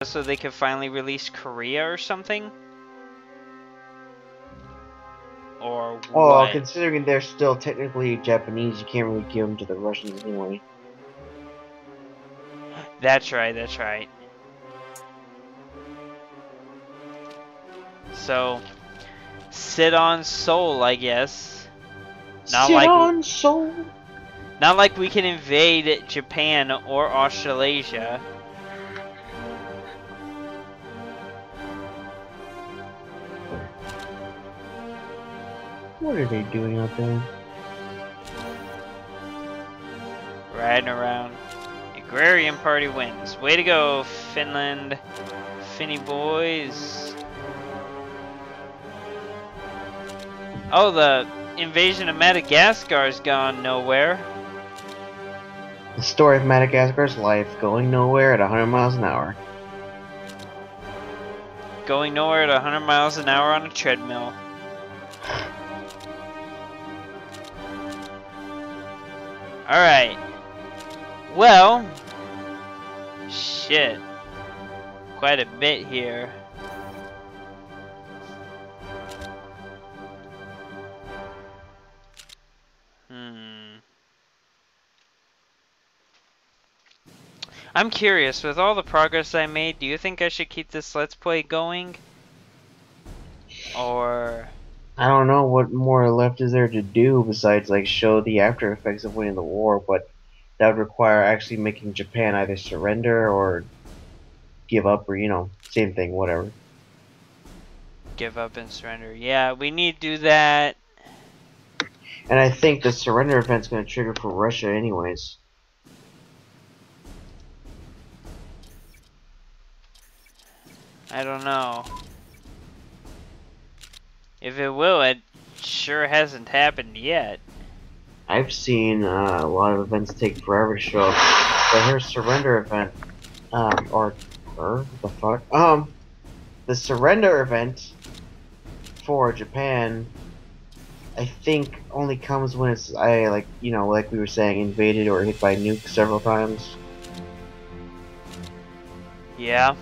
so they could finally release Korea or something? Or Well, what? considering they're still technically Japanese, you can't really give them to the Russians anyway. That's right, that's right. So, sit on Seoul, I guess. Not like we can invade Japan or Australasia. What are they doing out there? Riding around. Agrarian Party wins. Way to go, Finland. Finny boys. Oh, the invasion of Madagascar's gone nowhere. The story of Madagascar's life going nowhere at 100 miles an hour. Going nowhere at 100 miles an hour on a treadmill. Alright. Well, shit. Quite a bit here. I'm curious, with all the progress I made, do you think I should keep this Let's Play going? Or... I don't know what more left is there to do besides like show the after effects of winning the war, but that would require actually making Japan either surrender or give up, or same thing, whatever. Give up and surrender. Yeah, we need to do that. And I think the surrender event's going to trigger for Russia anyways. I don't know. If it will, it sure hasn't happened yet. I've seen a lot of events take forever to show up. But her surrender event, what the fuck? The surrender event for Japan, I think only comes when it's, like we were saying, invaded or hit by nukes several times. Yeah.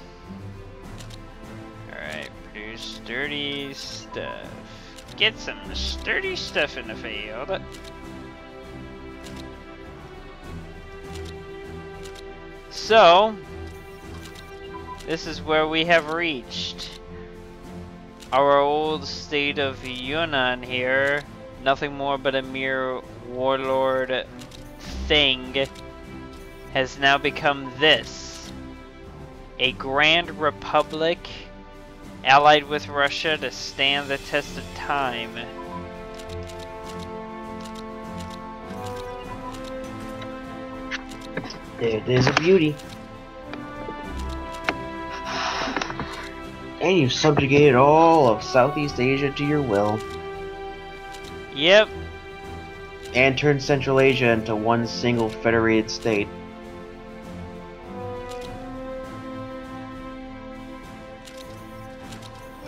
Alright, produce sturdy stuff. Get some sturdy stuff in the field. So, this is where we have reached. Our old state of Yunnan here, nothing more but a mere warlord thing, has now become this. A grand republic allied with Russia to stand the test of time. It is a beauty. And you've subjugated all of Southeast Asia to your will. Yep. And turned Central Asia into one single federated state.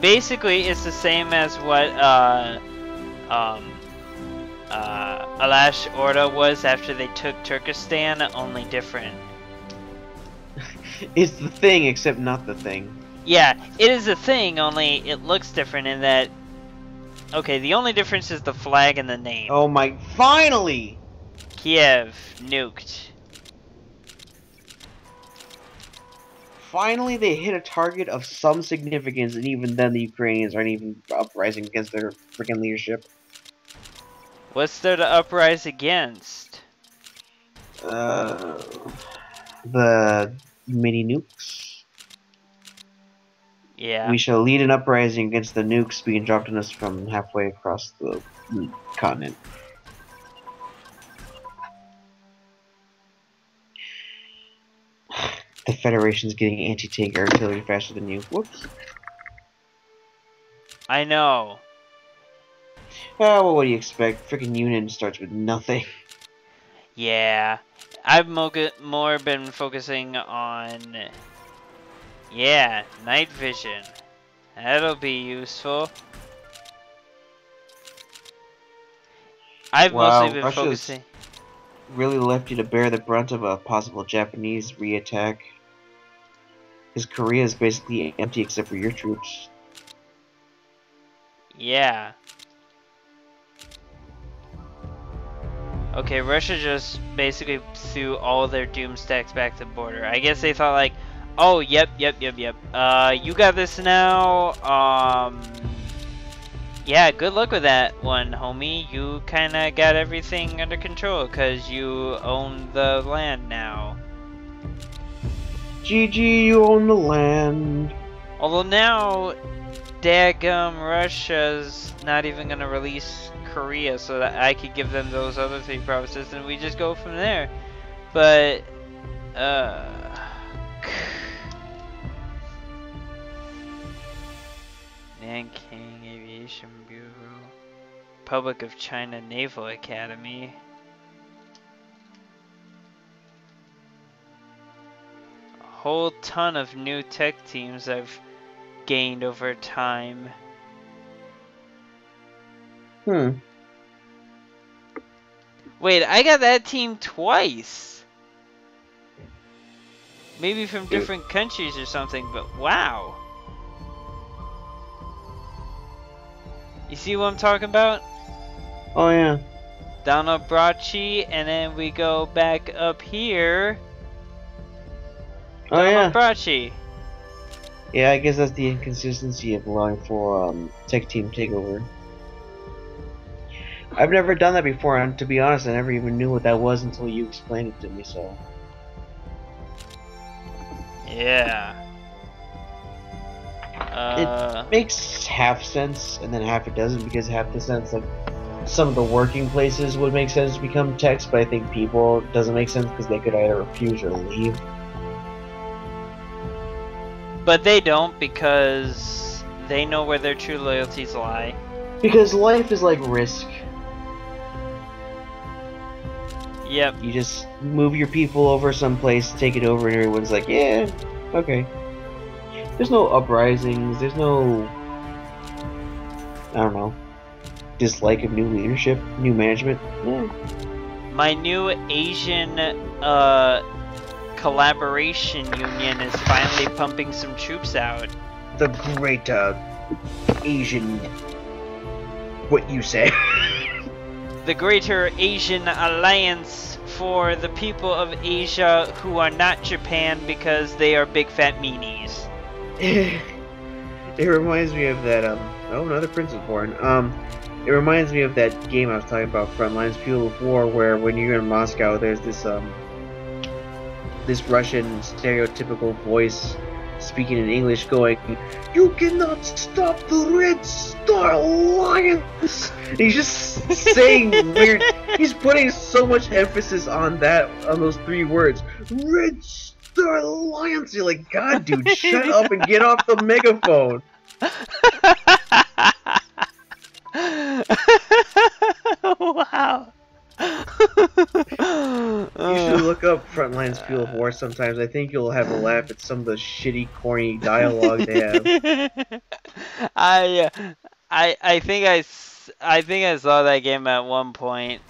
Basically, it's the same as what Alash Orda was after they took Turkestan, only different. It's the thing, except not the thing. Yeah, it is a thing, only it looks different in that... Okay, the only difference is the flag and the name. Oh my... Finally! Kiev, nuked. Finally they hit a target of some significance, and even then the Ukrainians aren't even uprising against their freaking leadership. What's there to uprise against? The mini nukes. Yeah. We shall lead an uprising against the nukes being dropped on us from halfway across the continent. The Federation's getting anti-tank artillery faster than you. Whoops. I know. Oh, well, what do you expect? Freaking Yunnan starts with nothing. Yeah. I've more been focusing on... Yeah, night vision. That'll be useful. I've mostly been focusing... really left you to bear the brunt of a possible Japanese re-attack. Because Korea is basically empty except for your troops. Yeah. Okay, Russia just basically threw all their doom stacks back to the border. I guess they thought like, oh, yep. You got this now. Yeah, good luck with that one, homie. You kinda got everything under control because you own the land now. GG, you own the land. Although now, daggum, Russia's not even gonna release Korea so that I could give them those other 3 provinces and we just go from there. But, Nanking Aviation Bureau, Republic of China Naval Academy. A whole ton of new tech teams I've gained over time. Wait, I got that team twice. Maybe from different countries or something, but wow. You see what I'm talking about? Oh yeah. Down up Brachi, and then we go back up here. Oh yeah. Up Brachi. Yeah, I guess that's the inconsistency of allowing for tech team takeover. I've never done that before, and to be honest, I never even knew what that was until you explained it to me, so. Yeah. It makes half sense, and then half it doesn't, because half the sense, like, some of the working places would make sense to become techs, but I think people doesn't make sense because they could either refuse or leave. But they don't, because they know where their true loyalties lie. Because life is like Risk. Yep. You just move your people over someplace, take it over, and everyone's like, yeah, okay. There's no uprisings, there's no, I don't know, dislike of new leadership, new management. Yeah. My new Asian collaboration union is finally pumping some troops out. The great Asian, what you say? The Greater Asian Alliance for the people of Asia who are not Japan because they are big fat meanies. It reminds me of that, oh, another prince is born. It reminds me of that game I was talking about, Frontlines Fuel of War, where when you're in Moscow, there's this, this Russian stereotypical voice speaking in English going, "You cannot stop the Red Star Alliance!" And he's just saying weird, he's putting so much emphasis on that, on those 3 words. Red Star Alliance! You're like, God, dude, shut up and get off the megaphone! Wow. You should look up Frontlines Fuel of War sometimes. I think you'll have a laugh at some of the shitty, corny dialogue they have. I think I saw that game at one point.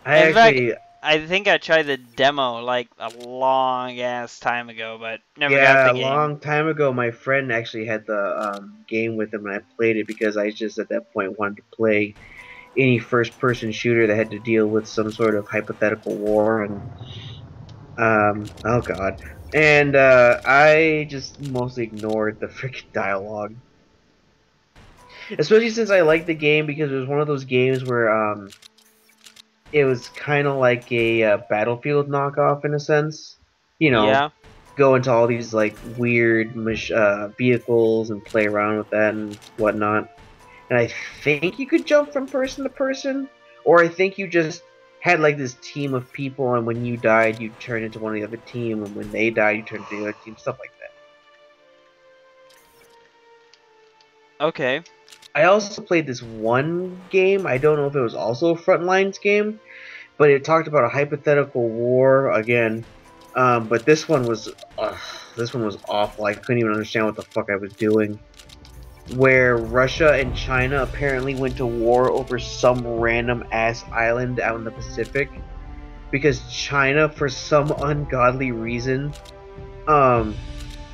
In fact, I think I tried the demo like a long ass time ago, but never got yeah, the a game. long time ago, my friend actually had the game with him, and I played it because I just at that point wanted to play any first-person shooter that had to deal with some sort of hypothetical war, and oh god, and I just mostly ignored the freaking dialogue, especially since I liked the game because it was one of those games where it was kind of like a Battlefield knockoff in a sense, you know. Yeah. Go into all these like weird vehicles and play around with that and whatnot. And I think you could jump from person to person, or I think you just had like this team of people, and when you died, you turned into one of the other team, and when they died, you turned into the other team, stuff like that. Okay. I also played this one game. I don't know if it was also a Frontlines game, but it talked about a hypothetical war again. But this one was awful. I couldn't even understand what the fuck I was doing. Where Russia and China apparently went to war over some random ass island out in the Pacific, because China, for some ungodly reason,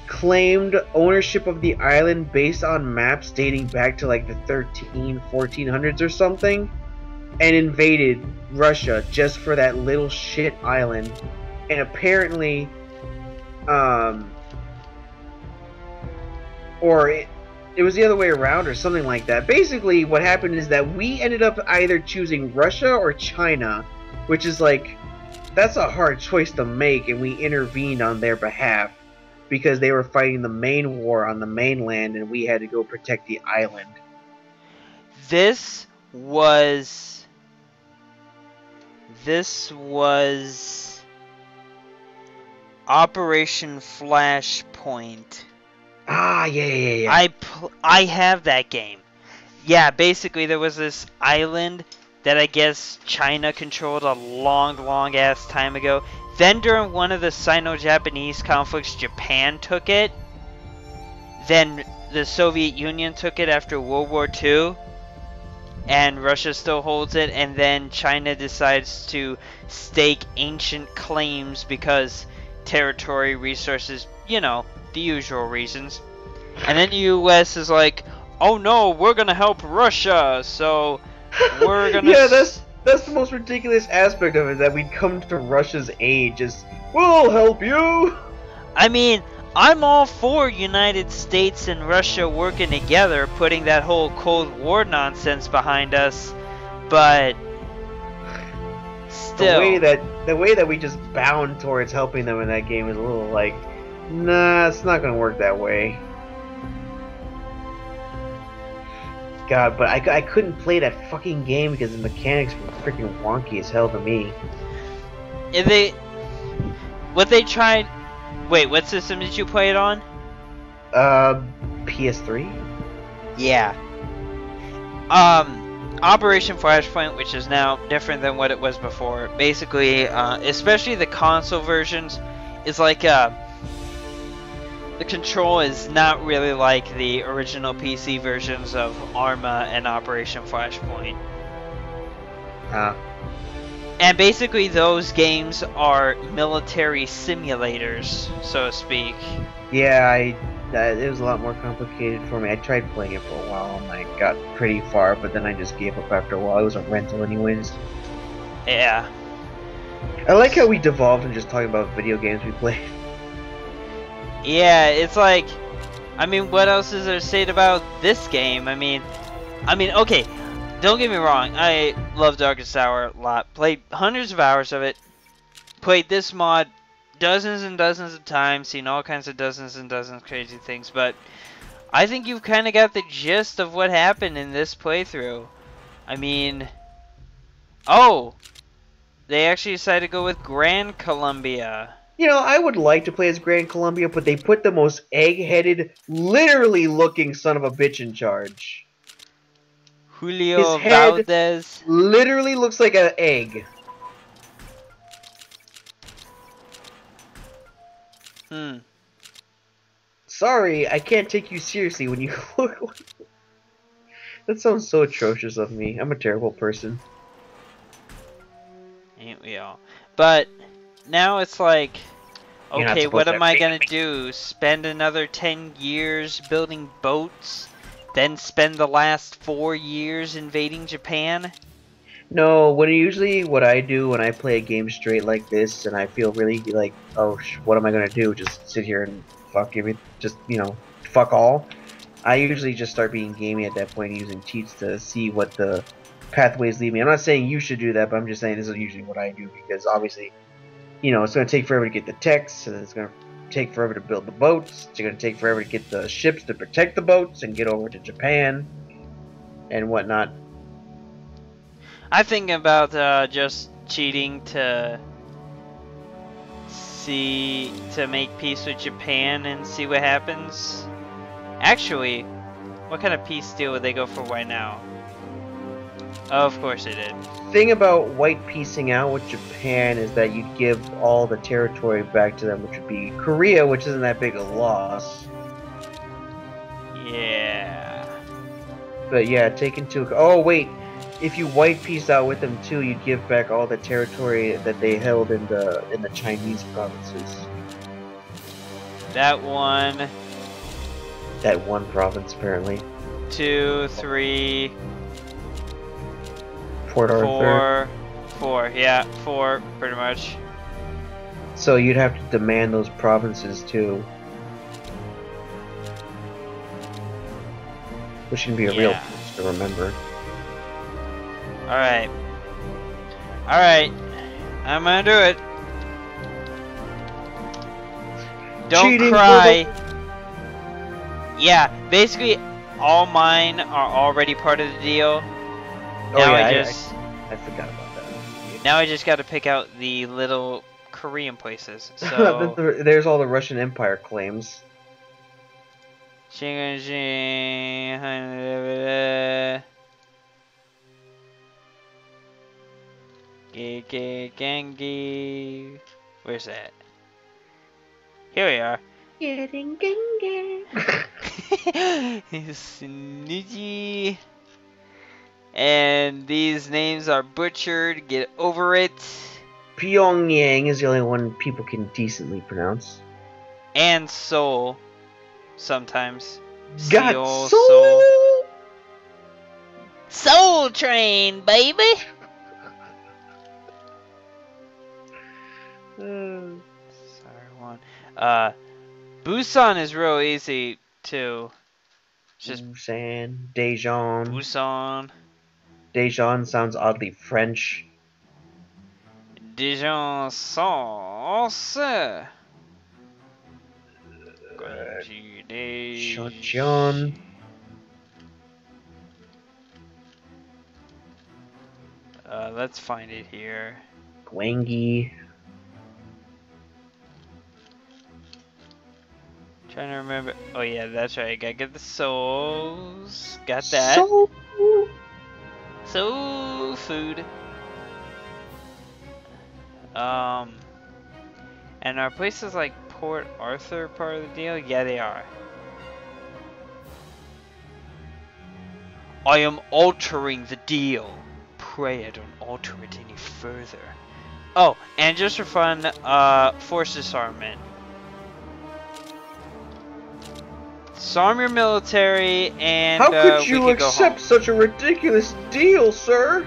claimed ownership of the island based on maps dating back to like the 1400s or something, and invaded Russia just for that little shit island. And apparently, or it was the other way around or something like that. Basically, what happened is that we ended up either choosing Russia or China, which is like, that's a hard choice to make, and we intervened on their behalf because they were fighting the main war on the mainland and we had to go protect the island. This was Operation Flashpoint. Ah, yeah. I have that game. Yeah, basically there was this island that I guess China controlled a long ass time ago. Then during one of the Sino-Japanese conflicts, Japan took it. Then the Soviet Union took it after World War II. And Russia still holds it. And then China decides to stake ancient claims because territory, resources, you know, the usual reasons. And then the US is like, oh no, we're gonna help Russia, so we're gonna... Yeah, that's the most ridiculous aspect of it, that we come to Russia's aid, just, we'll help you! I mean, I'm all for United States and Russia working together, putting that whole Cold War nonsense behind us, but... still... The way that we just bound towards helping them in that game is a little like, nah, it's not gonna work that way. God, but I couldn't play that fucking game because the mechanics were freaking wonky as hell to me. What they tried... Wait, what system did you play it on? PS3? Yeah. Operation Flashpoint, which is now different than what it was before. Basically, especially the console versions, is like, the control is not really like the original PC versions of Arma and Operation Flashpoint. And basically those games are military simulators, so to speak. Yeah, it was a lot more complicated for me. I tried playing it for a while and I got pretty far, but then I just gave up after a while. It was a rental anyways. Yeah. I like how we devolved and just talking about video games we played. Yeah, it's like, I mean, what else is there to say about this game? I mean, okay, don't get me wrong, I love Darkest Hour a lot. Played hundreds of hours of it. Played this mod dozens and dozens of times, seen all kinds of dozens and dozens of crazy things, but I think you've kind of got the gist of what happened in this playthrough. I mean, oh, they actually decided to go with Grand Columbia. You know, I would like to play as Grand Columbia, but they put the most egg-headed, literally looking son of a bitch in charge. Julio His head Valdez literally looks like an egg. Sorry, I can't take you seriously when you look like... That sounds so atrocious of me. I'm a terrible person. Ain't we all? But now it's like, okay, what am I gonna do? Spend another 10 years building boats? Then spend the last 4 years invading Japan? No, what I do when I play a game straight like this and I feel really like, oh, what am I gonna do? Just sit here and fuck all? I usually just start being gamey at that point, using cheats to see what the pathways lead me. I'm not saying you should do that, but I'm just saying this is usually what I do, because obviously, you know, it's going to take forever to get the techs, and it's going to take forever to build the boats. It's going to take forever to get the ships to protect the boats and get over to Japan and whatnot. I think about just cheating to make peace with Japan and see what happens. Actually, what kind of peace deal would they go for right now? Oh, of course they did. Thing about white piecing out with Japan is that you give all the territory back to them, which would be Korea, which isn't that big a loss. Yeah. But yeah, oh wait, if you white piece out with them too, you'd give back all the territory that they held in the Chinese provinces. That one. That one province, apparently. 2, 3, Port Arthur. 4. Yeah, 4, pretty much. So you'd have to demand those provinces too. Which can be a real place to remember. Alright. Alright. I'm gonna do it. Don't Cheating cry. Yeah, basically all mine are already part of the deal. Now I forgot about that. Now I just gotta pick out the little Korean places. So there's all the Russian Empire claims. Gengi. Where's that? Here we are. Getting Gengi. Snoozy. And these names are butchered. Get over it. Pyongyang is the only one people can decently pronounce. And Seoul. Sometimes. Got Seoul. Soul Train, baby. Sorry, one. Busan is real easy too. Just Busan, Daejeon. Busan. Daejeon sounds oddly French. Dijon sauce. Shotjeon. Let's find it here. Gwangi. Trying to remember. Oh yeah, that's right. Gotta get the souls. Got that. Soul food. And are places like Port Arthur part of the deal? Yeah, they are. I am altering the deal. Pray I don't alter it any further. Oh, and just for fun, force disarmament. Disarm your military and how could you accept such a ridiculous deal, sir?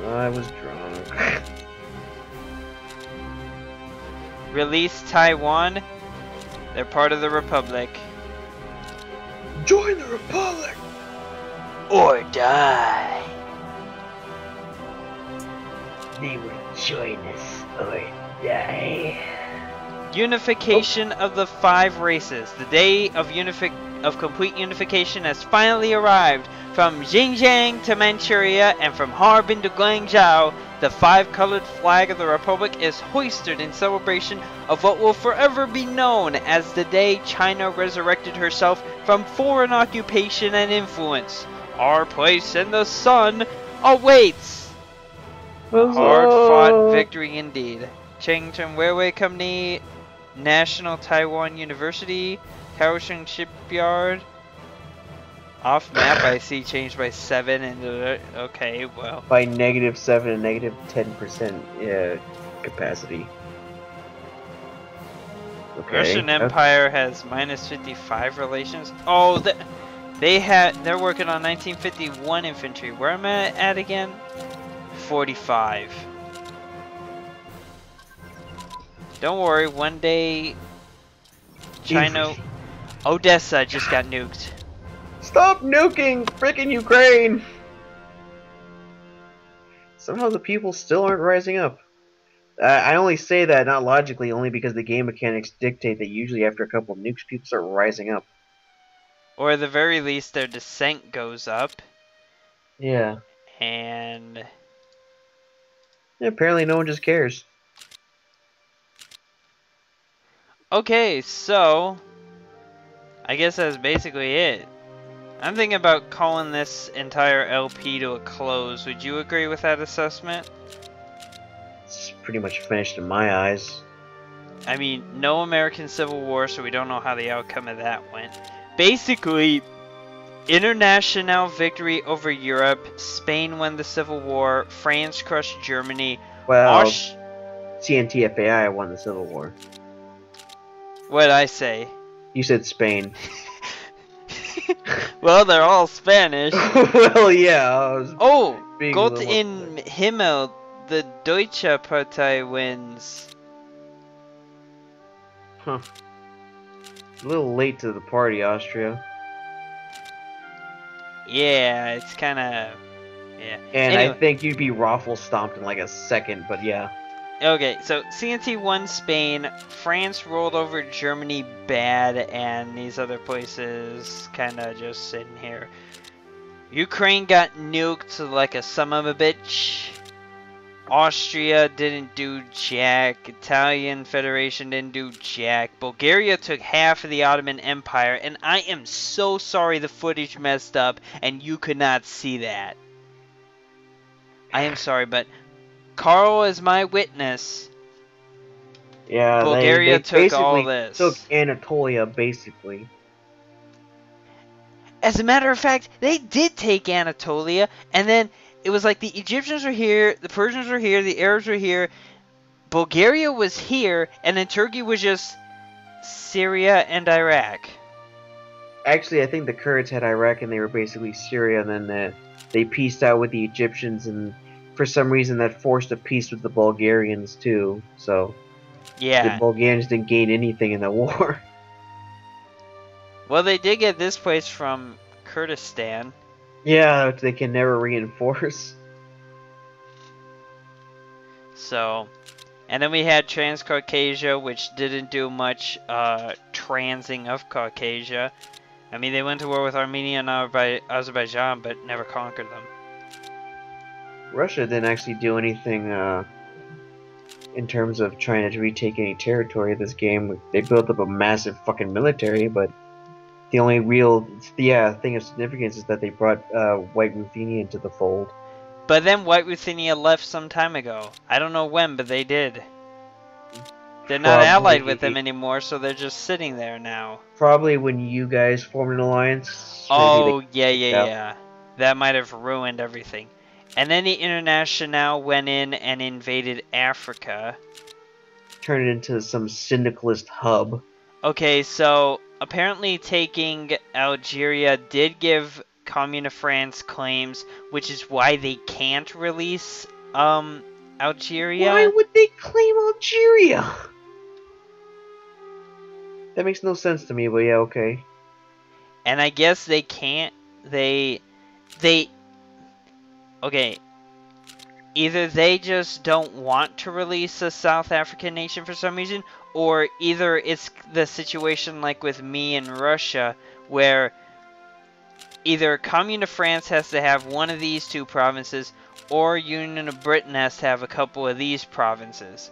I was drunk. Release Taiwan. They're part of the Republic. Join the Republic! Or die. They will join us or die. Unification of the 5 races. The day of complete unification has finally arrived. From Xinjiang to Manchuria and from Harbin to Guangzhou, the 5-colored flag of the Republic is hoisted in celebration of what will forever be known as the day China resurrected herself from foreign occupation and influence. Our place in the sun awaits. Hard-fought victory indeed. Changchun Railway Company, National Taiwan University, Kaohsiung Shipyard. Off map, I see changed by 7 and okay, well. By -7 and -10% capacity. Okay. Russian Empire has -55 relations. Oh, they're working on 1951 infantry. Where am I at again? 45. Don't worry, one day China, Odessa just got nuked. Stop nuking frickin' Ukraine! Somehow the people still aren't rising up. I only say that not logically, only because the game mechanics dictate that usually after a couple of nukes, people start rising up. Or at the very least, their dissent goes up. Yeah. And yeah, apparently no one just cares. Okay, so I guess that's basically it. I'm thinking about calling this entire LP to a close. Would you agree with that assessment? It's pretty much finished in my eyes. I mean, no American Civil War, so we don't know how the outcome of that went. Basically, international victory over Europe. Spain won the Civil War. France crushed Germany. Well, CNTFAI won the Civil War. What'd I say? You said Spain. Well, they're all Spanish. Well, yeah. I was Oh, being a Gott little more in specific. Himmel, the Deutsche Partei wins. Huh. A little late to the party, Austria. Yeah, it's kind of... Yeah. And I Anyway, think you'd be raffle stomped in like a second, but yeah. okay, so CNT won Spain, France rolled over Germany bad, and these other places kind of just sitting here. Ukraine got nuked like a son of a bitch. Austria didn't do jack. Italian Federation didn't do jack. Bulgaria took half of the Ottoman Empire, and I am so sorry the footage messed up and you could not see that. I am sorry, but Carl is my witness. Yeah, Bulgaria they took all basically took this. Anatolia, basically. As a matter of fact, they did take Anatolia, and then it was like the Egyptians were here, the Persians were here, the Arabs were here, Bulgaria was here, and then Turkey was just Syria and Iraq. Actually, I think the Kurds had Iraq and they were basically Syria, and then they peaced out with the Egyptians, and for some reason that forced a peace with the Bulgarians too. So the Yeah. Bulgarians didn't gain anything in the war. Well, they did get this place from Kurdistan. Yeah, they can never reinforce. So, and then we had Transcaucasia, which didn't do much transing of Caucasia. I mean, they went to war with Armenia and Azerbaijan, but never conquered them. Russia didn't actually do anything in terms of trying to retake any territory this game. They built up a massive fucking military, but the only real thing of significance is that they brought White Ruthenia into the fold. But then White Ruthenia left some time ago. I don't know when, but they did. They're not allied with them anymore, so they're just sitting there now. Probably when you guys formed an alliance. Oh, yeah. That might have ruined everything. And then the Internationale went in and invaded Africa. Turned it into some syndicalist hub. Okay, so apparently taking Algeria did give Commune of France claims, which is why they can't release Algeria. Why would they claim Algeria? That makes no sense to me, but yeah, okay. And I guess they can't. Okay. Either they just don't want to release a South African nation for some reason, or either it's the situation like with me and Russia, where either Commune of France has to have one of these two provinces, or Union of Britain has to have a couple of these provinces.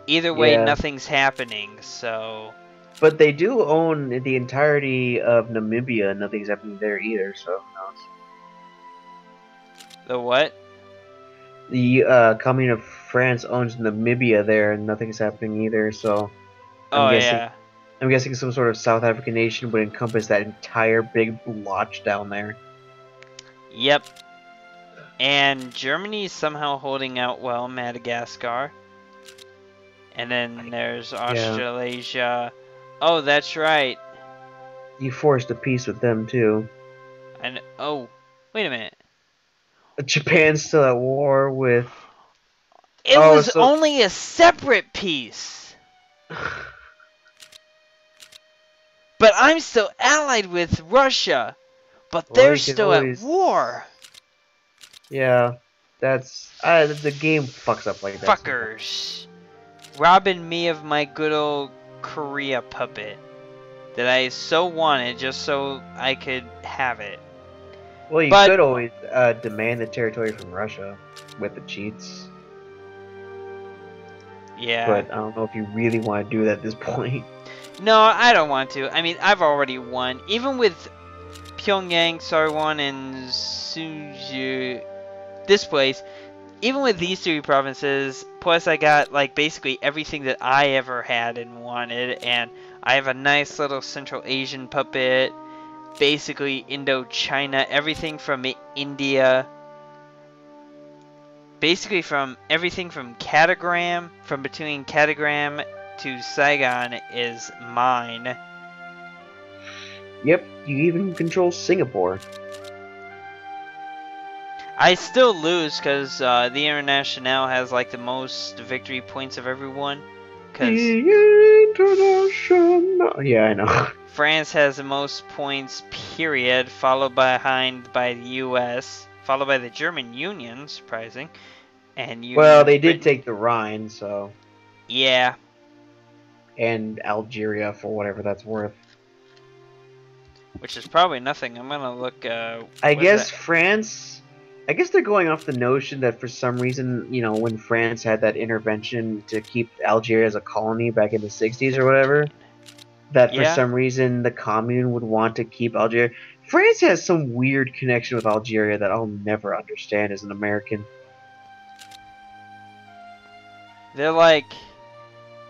Either way, nothing's happening, so... But they do own the entirety of Namibia, and nothing's happening there either, so who knows. The what? The Commune of France owns Namibia there, and nothing's happening either, so... I'm guessing some sort of South African nation would encompass that entire big blotch down there. Yep. And Germany's somehow holding out well, Madagascar. And then there's Australasia. Oh, that's right. You forced a peace with them, too. And oh, wait a minute. Japan's still at war with... It was only a separate peace. But I'm still allied with Russia. But they're still at war. Yeah, that's... the game fucks up like that. Fuckers. Robbing me of my good old Korea puppet. That I so wanted just so I could have it. Well, you could always demand the territory from Russia with the cheats. Yeah. But I don't know if you really want to do that at this point. No, I don't want to. I mean, I've already won. Even with Pyongyang, Sarwon, and Suju, this place, even with these three provinces, plus I got, like, basically everything that I ever had and wanted, and I have a nice little Central Asian puppet, basically Indochina, everything from India. basically from everything from Catagram, from between Catagram to Saigon is mine. Yep, you even control Singapore. I still lose because the International has like the most victory points of everyone. Because International. Yeah, I know. France has the most points, period, followed behind by the U.S., followed by the German Union, surprising, and Union Well, of they did Britain. take the Rhine, so. Yeah. And Algeria, for whatever that's worth. Which is probably nothing. I'm gonna look. I guess France. I guess they're going off the notion that for some reason, when France had that intervention to keep Algeria as a colony back in the 60s or whatever, that for Yeah. some reason the commune would want to keep Algeria. France has some weird connection with Algeria that I'll never understand as an American. They're like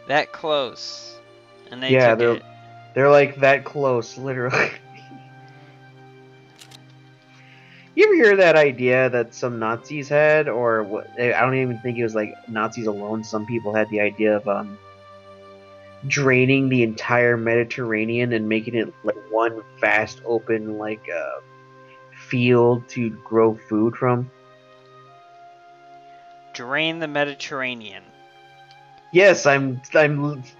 that close, and they Yeah, took it. they're like that close, literally. You ever hear that idea that some Nazis had, or what? I don't even think it was like Nazis alone. Some people had the idea of draining the entire Mediterranean and making it like one vast open field to grow food from. Drain the Mediterranean. Yes, I'm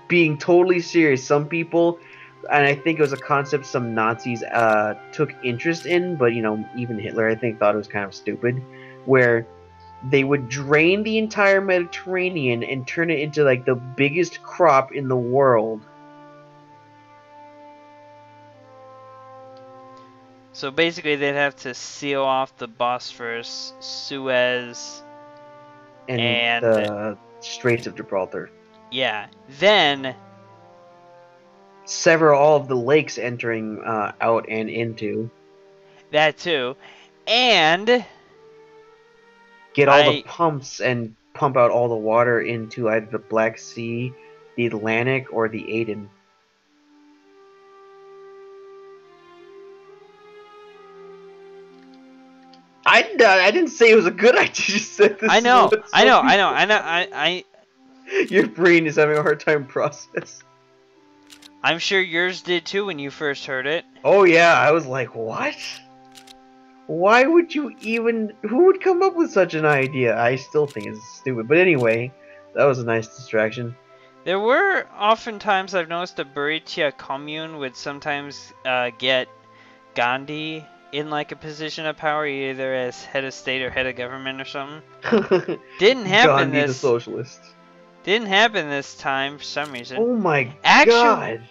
being totally serious. Some people, and I think it was a concept some Nazis took interest in, but even Hitler I think thought it was kind of stupid, where they would drain the entire Mediterranean and turn it into like the biggest crop in the world. So basically, they'd have to seal off the Bosphorus, Suez, And the Straits of Gibraltar. Yeah. Then Sever all of the lakes entering out and into. that too, and Get all the pumps and pump out all the water into either the Black Sea, the Atlantic, or the Aden. I didn't say it was a good idea. I just said this. I know. Your brain is having a hard time processing. I'm sure yours did too when you first heard it. Oh yeah, I was like, what? Why would you even... Who would come up with such an idea? I still think it's stupid. But anyway, that was a nice distraction. There were oftentimes, I've noticed, a Buryatia commune would sometimes get Gandhi in like a position of power, either as head of state or head of government or something. Didn't happen Gandhi the socialist. Didn't happen this time for some reason. Oh my god.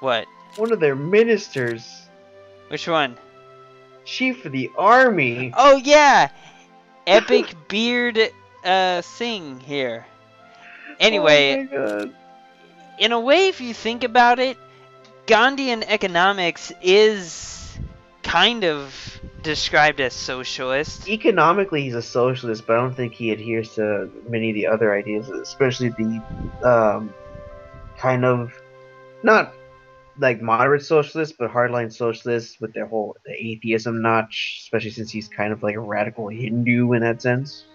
What? One of their ministers. Which one? Chief of the army. Oh yeah! Epic beard Singh here. Anyway, oh my god. In a way, if you think about it, Gandhian economics is kind of described as socialist. Economically, he's a socialist, but I don't think he adheres to many of the other ideas, especially the kind of not like moderate socialists, but hardline socialists with their whole atheism notch, especially since he's kind of like a radical Hindu in that sense.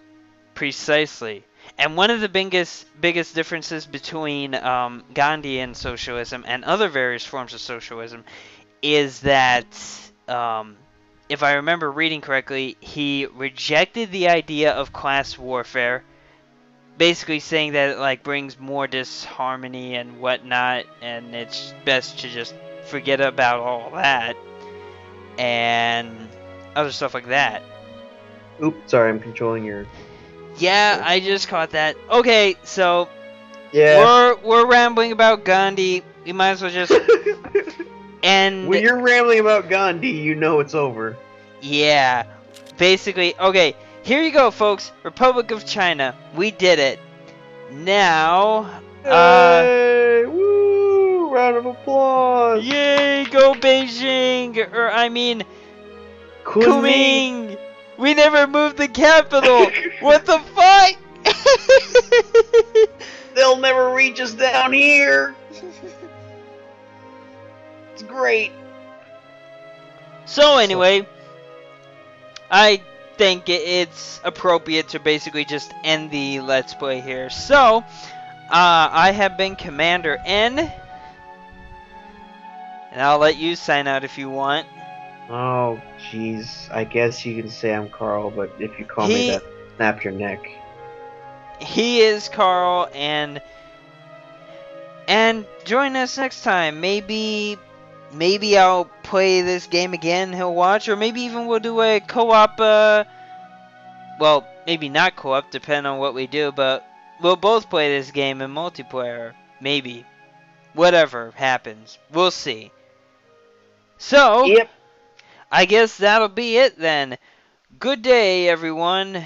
Precisely. And one of the biggest differences between Gandhian socialism and other various forms of socialism is that, if I remember reading correctly, he rejected the idea of class warfare, basically saying that it like brings more disharmony and whatnot, and it's best to just forget about all that and other stuff like that. Oops, sorry, I'm controlling your... Yeah, I just caught that. Okay, so yeah, we're rambling about Gandhi. We might as well just end. When you're rambling about Gandhi, you know it's over. Yeah, basically. Okay, here you go, folks. Republic of China. We did it. Now, Hey, woo! Round of applause. Yay! Go Beijing, or I mean, Kunming. We never moved the capital. What the fuck? They'll never reach us down here. It's great. So anyway, I think it's appropriate to basically just end the Let's Play here. So, I have been Commander N, and I'll let you sign out if you want. Oh, jeez. I guess you can say I'm Carl, but if you call me He that, snap your neck. he is Carl, and join us next time. Maybe I'll play this game again. He'll watch, or maybe even we'll do a co-op. Well, maybe not co-op, depending on what we do, but we'll both play this game in multiplayer. Maybe. Whatever happens. We'll see. So, Yep. I guess that'll be it then. Good day, everyone.